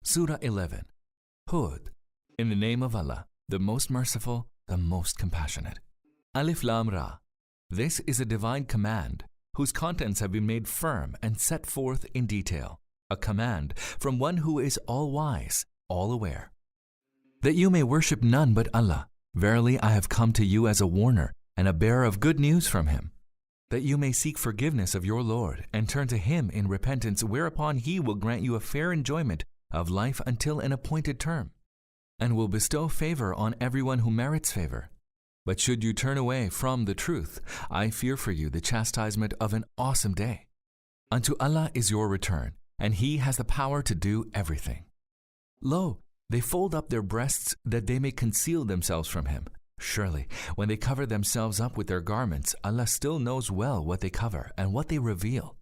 Surah 11. Hud. In the name of Allah, the most merciful, the most compassionate. Alif Lam Ra. This is a divine command whose contents have been made firm and set forth in detail. A command from one who is all-wise, all-aware. That you may worship none but Allah. Verily I have come to you as a warner and a bearer of good news from Him. That you may seek forgiveness of your Lord and turn to Him in repentance, whereupon He will grant you a fair enjoyment of life until an appointed term, and will bestow favor on everyone who merits favor. But should you turn away from the truth, I fear for you the chastisement of an awesome day. Unto Allah is your return, and He has the power to do everything. Lo, they fold up their breasts that they may conceal themselves from Him. Surely, when they cover themselves up with their garments, Allah still knows well what they cover and what they reveal.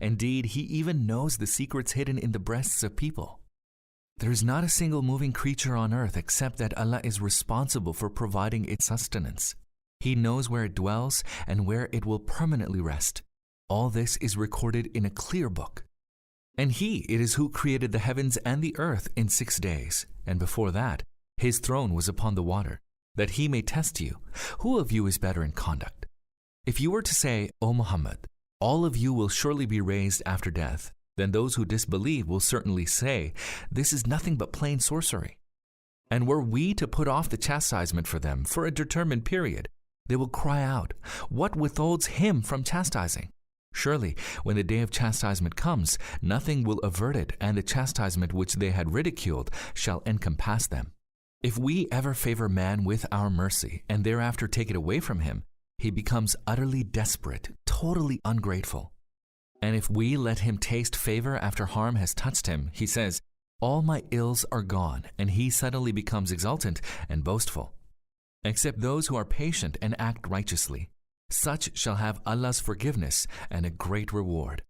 Indeed, He even knows the secrets hidden in the breasts of people. There is not a single moving creature on earth except that Allah is responsible for providing its sustenance. He knows where it dwells and where it will permanently rest. All this is recorded in a clear book. And He it is who created the heavens and the earth in 6 days, and before that, His throne was upon the water, that He may test you, who of you is better in conduct. If you were to say, O Muhammad, all of you will surely be raised after death, then those who disbelieve will certainly say, this is nothing but plain sorcery. And were we to put off the chastisement for them for a determined period, they will cry out, what withholds Him from chastising? Surely, when the day of chastisement comes, nothing will avert it, and the chastisement which they had ridiculed shall encompass them. If we ever favor man with our mercy, and thereafter take it away from him, he becomes utterly desperate, totally ungrateful. And if we let him taste favor after harm has touched him, he says, all my ills are gone, and he suddenly becomes exultant and boastful. Except those who are patient and act righteously. Such shall have Allah's forgiveness and a great reward.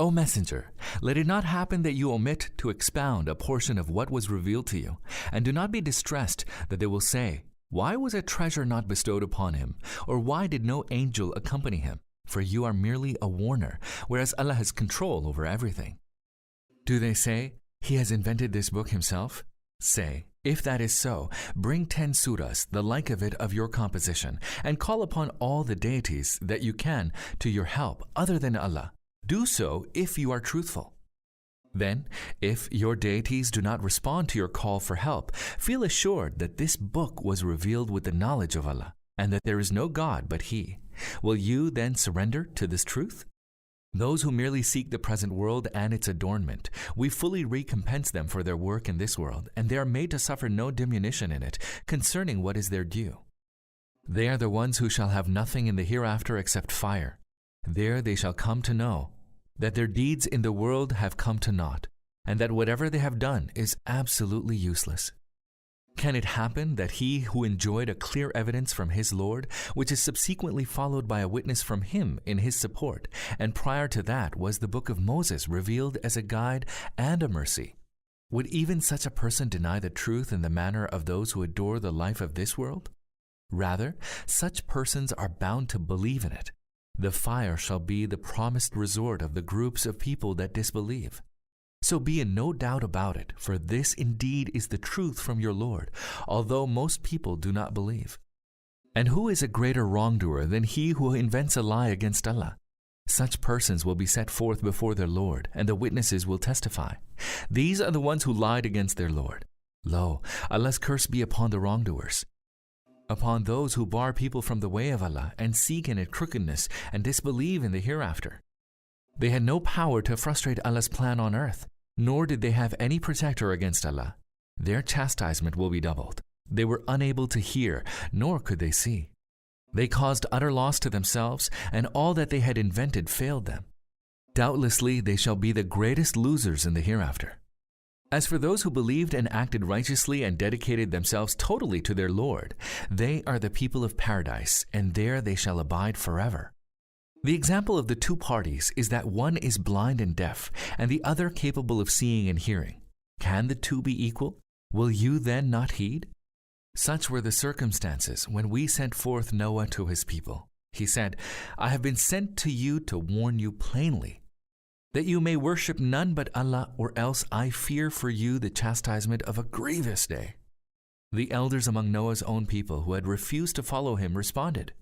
O Messenger, let it not happen that you omit to expound a portion of what was revealed to you, and do not be distressed that they will say, why was a treasure not bestowed upon him, or why did no angel accompany him? For you are merely a warner, whereas Allah has control over everything. Do they say, He has invented this book Himself? Say, if that is so, bring 10 surahs, the like of it of your composition, and call upon all the deities that you can to your help other than Allah. Do so if you are truthful. Then, if your deities do not respond to your call for help, feel assured that this book was revealed with the knowledge of Allah, and that there is no God but He. Will you then surrender to this truth? Those who merely seek the present world and its adornment, we fully recompense them for their work in this world, and they are made to suffer no diminution in it concerning what is their due. They are the ones who shall have nothing in the hereafter except fire. There they shall come to know that their deeds in the world have come to naught, and that whatever they have done is absolutely useless. Can it happen that he who enjoyed a clear evidence from his Lord, which is subsequently followed by a witness from Him in his support, and prior to that was the book of Moses revealed as a guide and a mercy, would even such a person deny the truth in the manner of those who adore the life of this world? Rather, such persons are bound to believe in it. The fire shall be the promised resort of the groups of people that disbelieve. So be in no doubt about it, for this indeed is the truth from your Lord, although most people do not believe. And who is a greater wrongdoer than he who invents a lie against Allah? Such persons will be set forth before their Lord, and the witnesses will testify. These are the ones who lied against their Lord. Lo, Allah's curse be upon the wrongdoers, upon those who bar people from the way of Allah, and seek in it crookedness, and disbelieve in the hereafter. They had no power to frustrate Allah's plan on earth, nor did they have any protector against Allah. Their chastisement will be doubled. They were unable to hear, nor could they see. They caused utter loss to themselves, and all that they had invented failed them. Doubtlessly, they shall be the greatest losers in the hereafter. As for those who believed and acted righteously and dedicated themselves totally to their Lord, they are the people of paradise, and there they shall abide forever. The example of the two parties is that one is blind and deaf, and the other capable of seeing and hearing. Can the two be equal? Will you then not heed? Such were the circumstances when we sent forth Noah to his people. He said, I have been sent to you to warn you plainly. that you may worship none but Allah, or else I fear for you the chastisement of a grievous day. The elders among Noah's own people who had refused to follow him responded,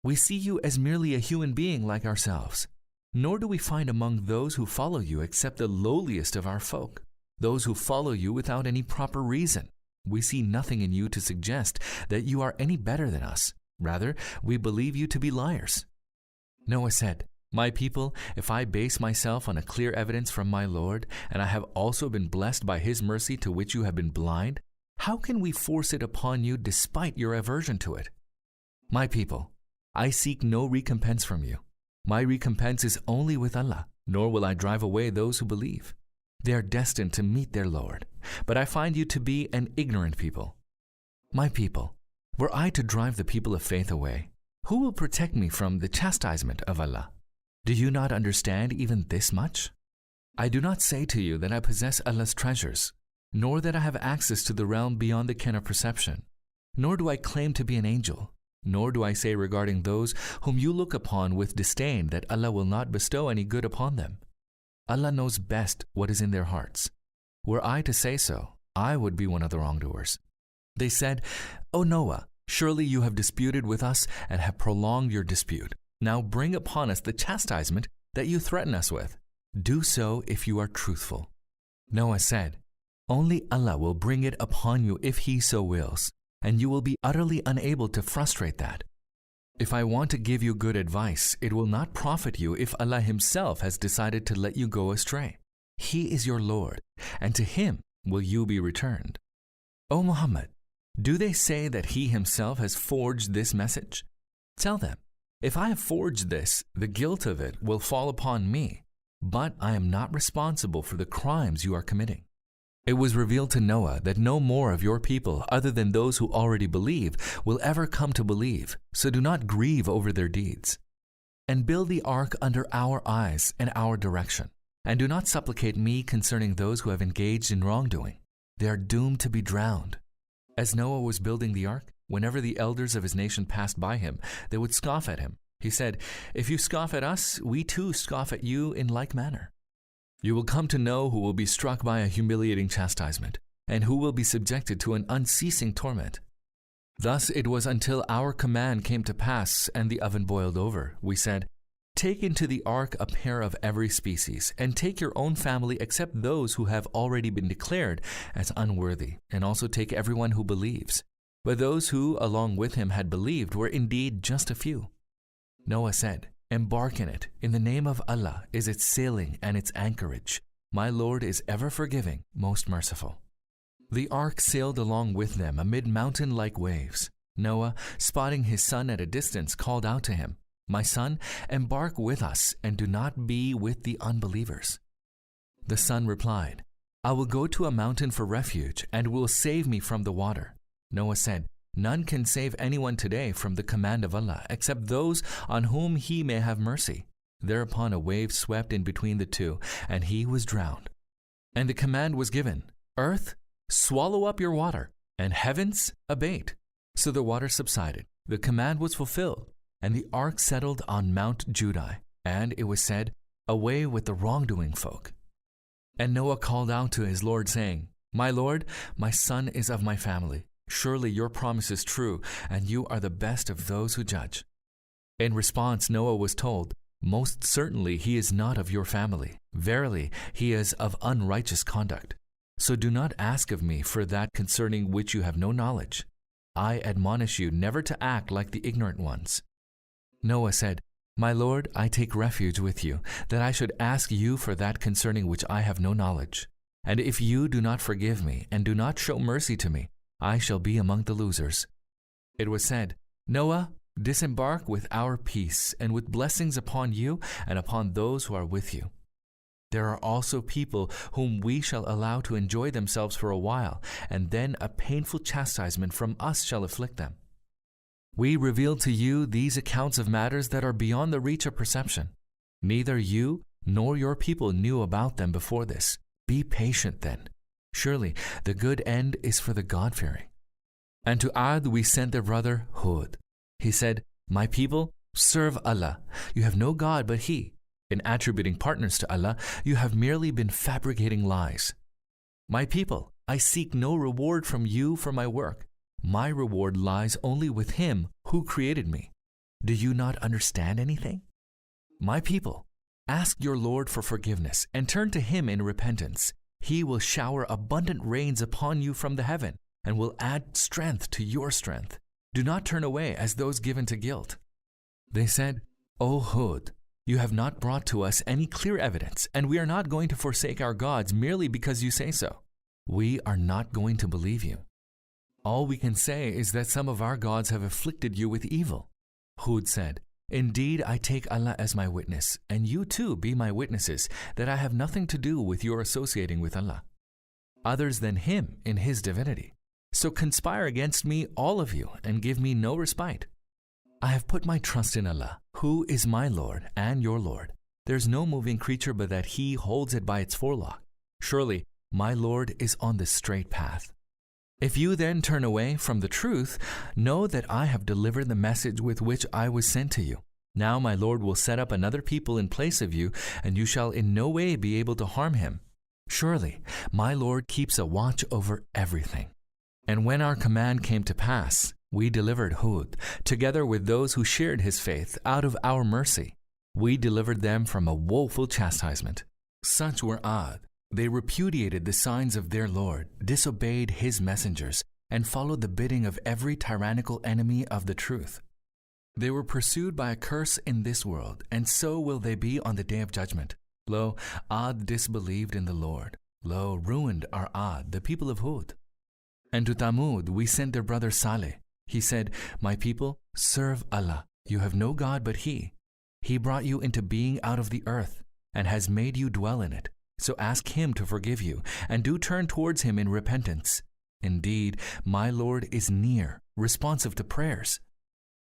We see you as merely a human being like ourselves, nor do we find among those who follow you except the lowliest of our folk, those who follow you without any proper reason. We see nothing in you to suggest that you are any better than us. Rather, we believe you to be liars. Noah said, My people, if I base myself on a clear evidence from my Lord, and I have also been blessed by his mercy to which you have been blind, how can we force it upon you despite your aversion to it? My people, I seek no recompense from you. My recompense is only with Allah, nor will I drive away those who believe. They are destined to meet their Lord, but I find you to be an ignorant people. My people, were I to drive the people of faith away, who will protect me from the chastisement of Allah? Do you not understand even this much? I do not say to you that I possess Allah's treasures, nor that I have access to the realm beyond the ken of perception, nor do I claim to be an angel, nor do I say regarding those whom you look upon with disdain that Allah will not bestow any good upon them. Allah knows best what is in their hearts. Were I to say so, I would be one of the wrongdoers. They said, O Noah, surely you have disputed with us and have prolonged your dispute. Now bring upon us the chastisement that you threaten us with. Do so if you are truthful. Noah said, Only Allah will bring it upon you if He so wills, and you will be utterly unable to frustrate that. If I want to give you good advice, it will not profit you if Allah Himself has decided to let you go astray. He is your Lord, and to Him will you be returned. O Muhammad, do they say that He Himself has forged this message? Tell them, if I have forged this, the guilt of it will fall upon me, but I am not responsible for the crimes you are committing. It was revealed to Noah that no more of your people, other than those who already believe, will ever come to believe, so do not grieve over their deeds. And build the ark under our eyes and our direction, and do not supplicate me concerning those who have engaged in wrongdoing. They are doomed to be drowned. As Noah was building the ark, whenever the elders of his nation passed by him, they would scoff at him. He said, If you scoff at us, we too scoff at you in like manner. You will come to know who will be struck by a humiliating chastisement, and who will be subjected to an unceasing torment. Thus it was until our command came to pass and the oven boiled over. We said, Take into the ark a pair of every species, and take your own family except those who have already been declared as unworthy, and also take everyone who believes. But those who, along with him, had believed were indeed just a few. Noah said, Embark in it. In the name of Allah is its sailing and its anchorage. My Lord is ever forgiving, most merciful. The ark sailed along with them amid mountain-like waves. Noah, spotting his son at a distance, called out to him, My son, embark with us and do not be with the unbelievers. The son replied, I will go to a mountain for refuge and will save me from the water. Noah said, None can save anyone today from the command of Allah except those on whom He may have mercy. Thereupon a wave swept in between the two, and he was drowned. And the command was given, Earth, swallow up your water, and heavens, abate. So the water subsided. The command was fulfilled, and the ark settled on Mount Judai, and it was said, Away with the wrongdoing folk. And Noah called out to his Lord, saying, My Lord, my son is of my family. Surely your promise is true, and you are the best of those who judge. In response, Noah was told, Most certainly he is not of your family. Verily, he is of unrighteous conduct. So do not ask of me for that concerning which you have no knowledge. I admonish you never to act like the ignorant ones. Noah said, My Lord, I take refuge with you, that I should ask you for that concerning which I have no knowledge. And if you do not forgive me and do not show mercy to me, I shall be among the losers. It was said, Noah, disembark with our peace and with blessings upon you and upon those who are with you. There are also people whom we shall allow to enjoy themselves for a while, and then a painful chastisement from us shall afflict them. We reveal to you these accounts of matters that are beyond the reach of perception. Neither you nor your people knew about them before this. Be patient then. Surely the good end is for the God-fearing. And to Ad we sent their brother Hud. He said, My people, serve Allah. You have no God but He. In attributing partners to Allah, you have merely been fabricating lies. My people, I seek no reward from you for my work. My reward lies only with Him who created me. Do you not understand anything? My people, ask your Lord for forgiveness and turn to Him in repentance. He will shower abundant rains upon you from the heaven and will add strength to your strength. Do not turn away as those given to guilt. They said, O Hud, you have not brought to us any clear evidence, and we are not going to forsake our gods merely because you say so. We are not going to believe you. All we can say is that some of our gods have afflicted you with evil. Hud said, Indeed, I take Allah as my witness, and you too be my witnesses, that I have nothing to do with your associating with Allah, others than Him in His divinity. So conspire against me, all of you, and give me no respite. I have put my trust in Allah, who is my Lord and your Lord. There is no moving creature but that He holds it by its forelock. Surely, my Lord is on the straight path. If you then turn away from the truth, know that I have delivered the message with which I was sent to you. Now my Lord will set up another people in place of you, and you shall in no way be able to harm him. Surely, my Lord keeps a watch over everything. And when our command came to pass, we delivered Hud, together with those who shared his faith, out of our mercy. We delivered them from a woeful chastisement. Such were Ad. They repudiated the signs of their Lord, disobeyed His messengers, and followed the bidding of every tyrannical enemy of the truth. They were pursued by a curse in this world, and so will they be on the day of judgment. Lo, Ad disbelieved in the Lord. Lo, ruined are Ad, the people of Hud. And to Thamud we sent their brother Saleh. He said, My people, serve Allah. You have no God but He. He brought you into being out of the earth, and has made you dwell in it. So ask Him to forgive you, and do turn towards Him in repentance. Indeed, my Lord is near, responsive to prayers.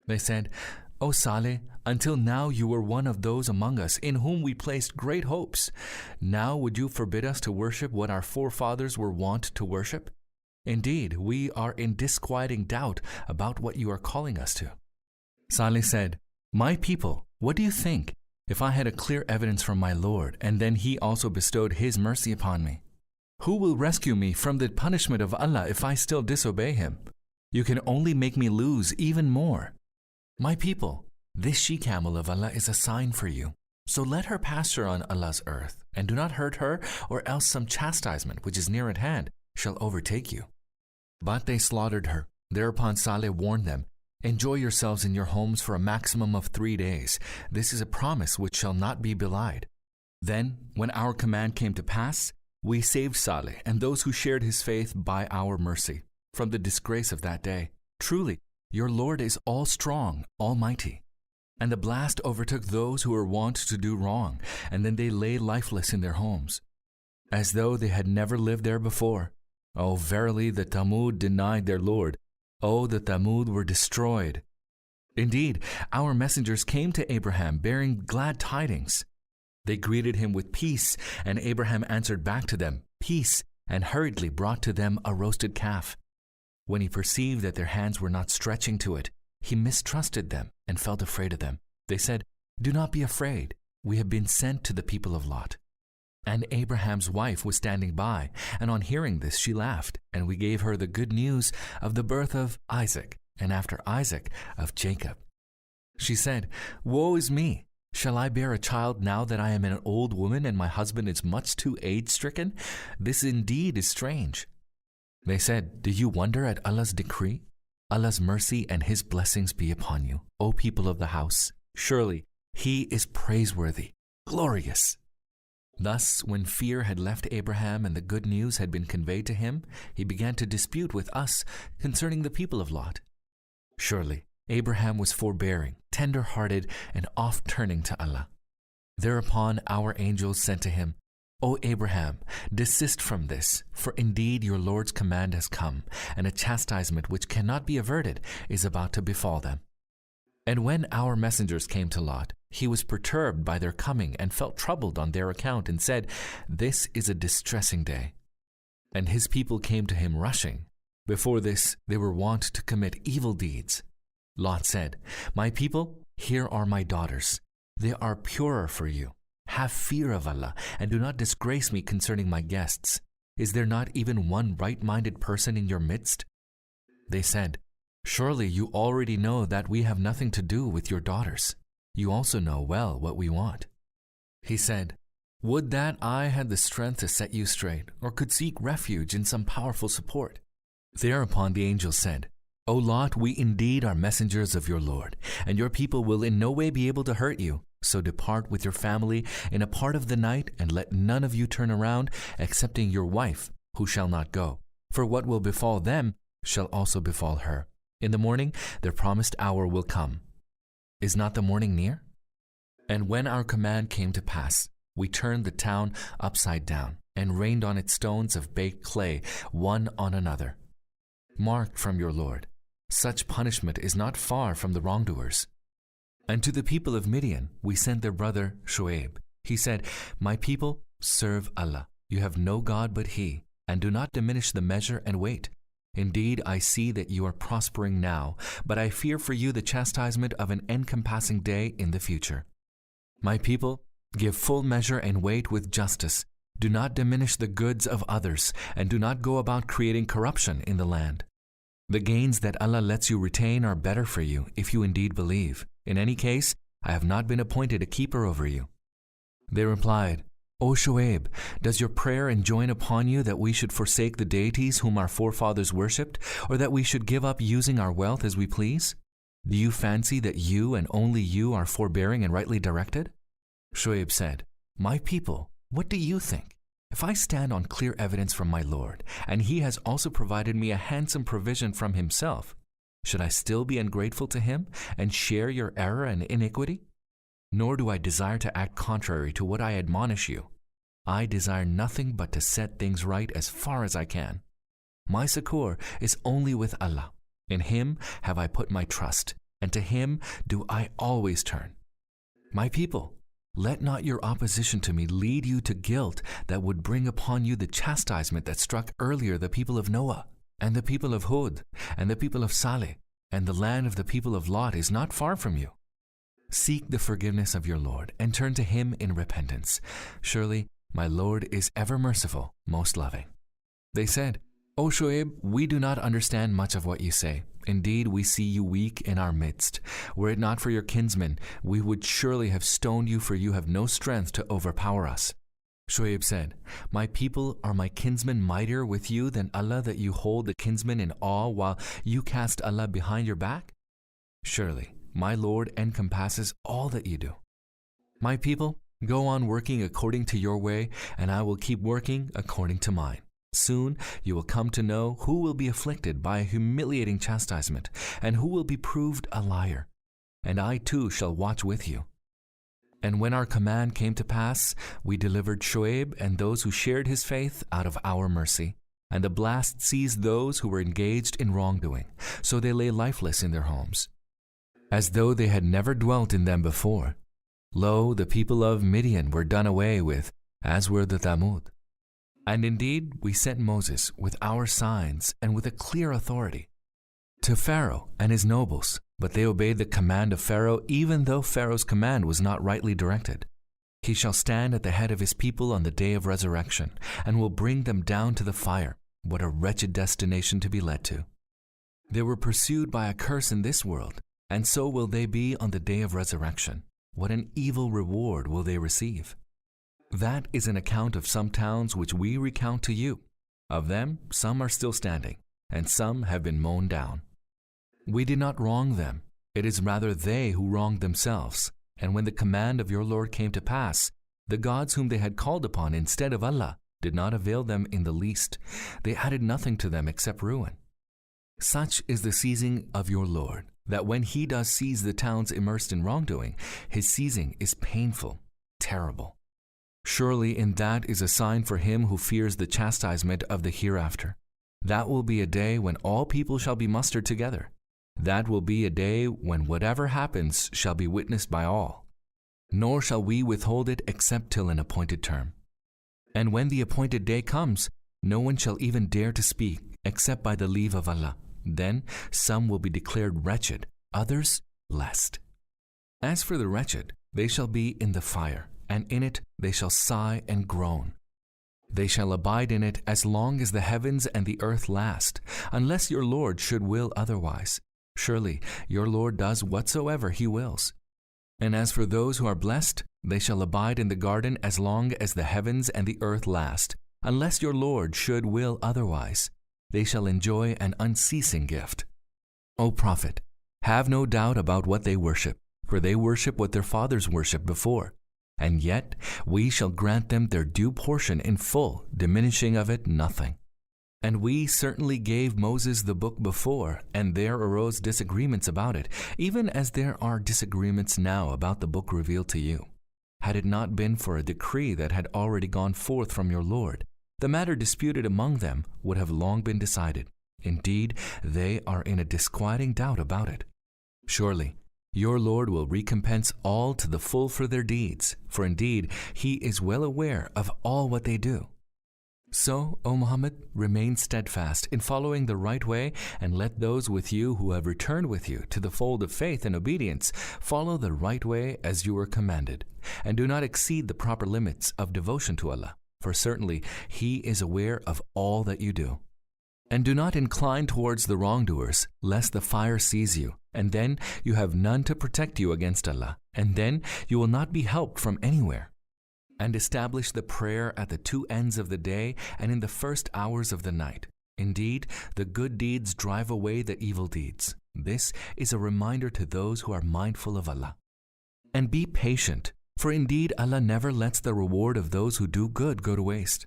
They said, O Saleh, until now you were one of those among us in whom we placed great hopes. Now would you forbid us to worship what our forefathers were wont to worship? Indeed, we are in disquieting doubt about what you are calling us to. Saleh said, My people, what do you think? If I had a clear evidence from my Lord, and then He also bestowed His mercy upon me, who will rescue me from the punishment of Allah if I still disobey Him? You can only make me lose even more. My people, this she-camel of Allah is a sign for you. So let her pasture on Allah's earth, and do not hurt her, or else some chastisement which is near at hand shall overtake you. But they slaughtered her. Thereupon Saleh warned them, Enjoy yourselves in your homes for a maximum of 3 days. This is a promise which shall not be belied. Then, when our command came to pass, we saved Saleh and those who shared his faith by our mercy from the disgrace of that day. Truly, your Lord is all-strong, almighty. And the blast overtook those who were wont to do wrong, and then they lay lifeless in their homes, as though they had never lived there before. Oh, verily, the Thamud denied their Lord. Oh, the Thamud were destroyed. Indeed, our messengers came to Abraham bearing glad tidings. They greeted him with peace, and Abraham answered back to them, Peace, and hurriedly brought to them a roasted calf. When he perceived that their hands were not stretching to it, he mistrusted them and felt afraid of them. They said, Do not be afraid. We have been sent to the people of Lot. And Abraham's wife was standing by, and on hearing this she laughed, and we gave her the good news of the birth of Isaac, and after Isaac, of Jacob. She said, Woe is me! Shall I bear a child now that I am an old woman and my husband is much too age-stricken? This indeed is strange. They said, Do you wonder at Allah's decree? Allah's mercy and His blessings be upon you, O people of the house. Surely He is praiseworthy, glorious. Thus, when fear had left Abraham and the good news had been conveyed to him, he began to dispute with us concerning the people of Lot. Surely, Abraham was forbearing, tender-hearted, and oft-turning to Allah. Thereupon our angels said to him, O Abraham, desist from this, for indeed your Lord's command has come, and a chastisement which cannot be averted is about to befall them. And when our messengers came to Lot, he was perturbed by their coming and felt troubled on their account and said, This is a distressing day. And his people came to him rushing. Before this, they were wont to commit evil deeds. Lot said, My people, here are my daughters. They are purer for you. have fear of Allah and do not disgrace me concerning my guests. Is there not even one right-minded person in your midst?" They said, "Surely you already know that we have nothing to do with your daughters. You also know well what we want." He said, "Would that I had the strength to set you straight, or could seek refuge in some powerful support." Thereupon the angel said, "O Lot, we indeed are messengers of your Lord, and your people will in no way be able to hurt you. So depart with your family in a part of the night, and let none of you turn around, excepting your wife, who shall not go. For what will befall them shall also befall her. In the morning their promised hour will come. Is not the morning near?" And when our command came to pass, we turned the town upside down, and rained on it stones of baked clay, one on another. Marked from your Lord, such punishment is not far from the wrongdoers. And to the people of Midian we sent their brother Shu'aib. He said, "My people, serve Allah. You have no God but He, and do not diminish the measure and weight. Indeed, I see that you are prospering now, but I fear for you the chastisement of an encompassing day in the future. My people, give full measure and weight with justice. Do not diminish the goods of others, and do not go about creating corruption in the land. The gains that Allah lets you retain are better for you if you indeed believe. In any case, I have not been appointed a keeper over you." They replied, "O Shu'aib, does your prayer enjoin upon you that we should forsake the deities whom our forefathers worshipped, or that we should give up using our wealth as we please? Do you fancy that you and only you are forbearing and rightly directed?" Shu'aib said, "My people, what do you think? If I stand on clear evidence from my Lord, and He has also provided me a handsome provision from Himself, should I still be ungrateful to Him and share your error and iniquity? Nor do I desire to act contrary to what I admonish you. I desire nothing but to set things right as far as I can. My succor is only with Allah. In Him have I put my trust, and to Him do I always turn. My people, let not your opposition to me lead you to guilt that would bring upon you the chastisement that struck earlier the people of Noah, and the people of Hud, and the people of Saleh, and the land of the people of Lot is not far from you. Seek the forgiveness of your Lord, and turn to Him in repentance. Surely my Lord is ever merciful, most loving." They said, "O Shu'aib, we do not understand much of what you say. Indeed, we see you weak in our midst. Were it not for your kinsmen, we would surely have stoned you, for you have no strength to overpower us." Shu'aib said, "My people, are my kinsmen mightier with you than Allah, that you hold the kinsmen in awe while you cast Allah behind your back? Surely my Lord encompasses all that you do. My people, go on working according to your way, and I will keep working according to mine. Soon you will come to know who will be afflicted by a humiliating chastisement, and who will be proved a liar. And I too shall watch with you." And when our command came to pass, we delivered Shu'aib and those who shared his faith out of our mercy. And the blast seized those who were engaged in wrongdoing, so they lay lifeless in their homes, as though they had never dwelt in them before. Lo, the people of Midian were done away with, as were the Thamud. And indeed, we sent Moses with our signs and with a clear authority to Pharaoh and his nobles, but they obeyed the command of Pharaoh, even though Pharaoh's command was not rightly directed. He shall stand at the head of his people on the day of resurrection, and will bring them down to the fire. What a wretched destination to be led to. They were pursued by a curse in this world, and so will they be on the day of resurrection. What an evil reward will they receive. That is an account of some towns which we recount to you. Of them, some are still standing, and some have been mown down. We did not wrong them. It is rather they who wronged themselves. And when the command of your Lord came to pass, the gods whom they had called upon instead of Allah did not avail them in the least. They added nothing to them except ruin. Such is the seizing of your Lord, that when He does seize the towns immersed in wrongdoing, His seizing is painful, terrible. Surely in that is a sign for him who fears the chastisement of the hereafter. That will be a day when all people shall be mustered together. That will be a day when whatever happens shall be witnessed by all. Nor shall we withhold it except till an appointed term. And when the appointed day comes, no one shall even dare to speak except by the leave of Allah. Then some will be declared wretched, others blessed. As for the wretched, they shall be in the fire, and in it they shall sigh and groan. They shall abide in it as long as the heavens and the earth last, unless your Lord should will otherwise. Surely your Lord does whatsoever he wills. And as for those who are blessed, they shall abide in the garden as long as the heavens and the earth last, unless your Lord should will otherwise. They shall enjoy an unceasing gift. O Prophet, have no doubt about what they worship, for they worship what their fathers worshipped before. And yet we shall grant them their due portion in full, diminishing of it nothing. And we certainly gave Moses the book before, and there arose disagreements about it, even as there are disagreements now about the book revealed to you. Had it not been for a decree that had already gone forth from your Lord, the matter disputed among them would have long been decided. Indeed, they are in a disquieting doubt about it. Surely, your Lord will recompense all to the full for their deeds, for indeed he is well aware of all what they do. So, O Muhammad, remain steadfast in following the right way, and let those with you who have returned with you to the fold of faith and obedience follow the right way as you were commanded, and do not exceed the proper limits of devotion to Allah, for certainly he is aware of all that you do. And do not incline towards the wrongdoers, lest the fire seize you, and then you have none to protect you against Allah, and then you will not be helped from anywhere. And establish the prayer at the two ends of the day and in the first hours of the night. Indeed, the good deeds drive away the evil deeds. This is a reminder to those who are mindful of Allah. And be patient, for indeed Allah never lets the reward of those who do good go to waste.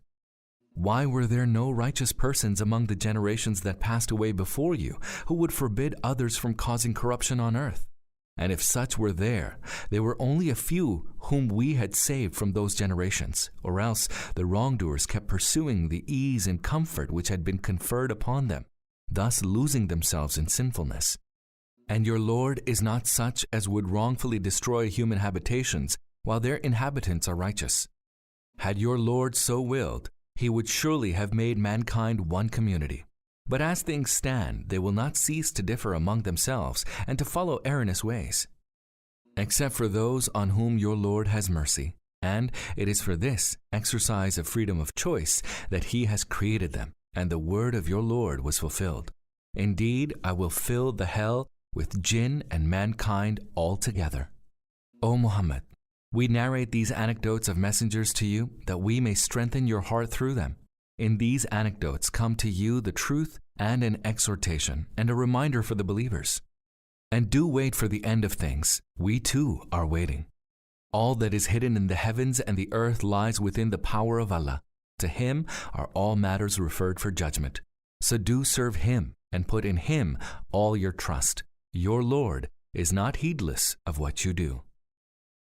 Why were there no righteous persons among the generations that passed away before you who would forbid others from causing corruption on earth? And if such were there were only a few whom we had saved from those generations, or else the wrongdoers kept pursuing the ease and comfort which had been conferred upon them, thus losing themselves in sinfulness. And your Lord is not such as would wrongfully destroy human habitations while their inhabitants are righteous. Had your Lord so willed, he would surely have made mankind one community. But as things stand, they will not cease to differ among themselves and to follow erroneous ways, except for those on whom your Lord has mercy. And it is for this exercise of freedom of choice that he has created them, and the word of your Lord was fulfilled. Indeed, I will fill the hell with jinn and mankind altogether. O Muhammad, we narrate these anecdotes of messengers to you that we may strengthen your heart through them. In these anecdotes come to you the truth and an exhortation and a reminder for the believers. And do wait for the end of things. We too are waiting. All that is hidden in the heavens and the earth lies within the power of Allah. To him are all matters referred for judgment. So do serve him and put in him all your trust. Your Lord is not heedless of what you do.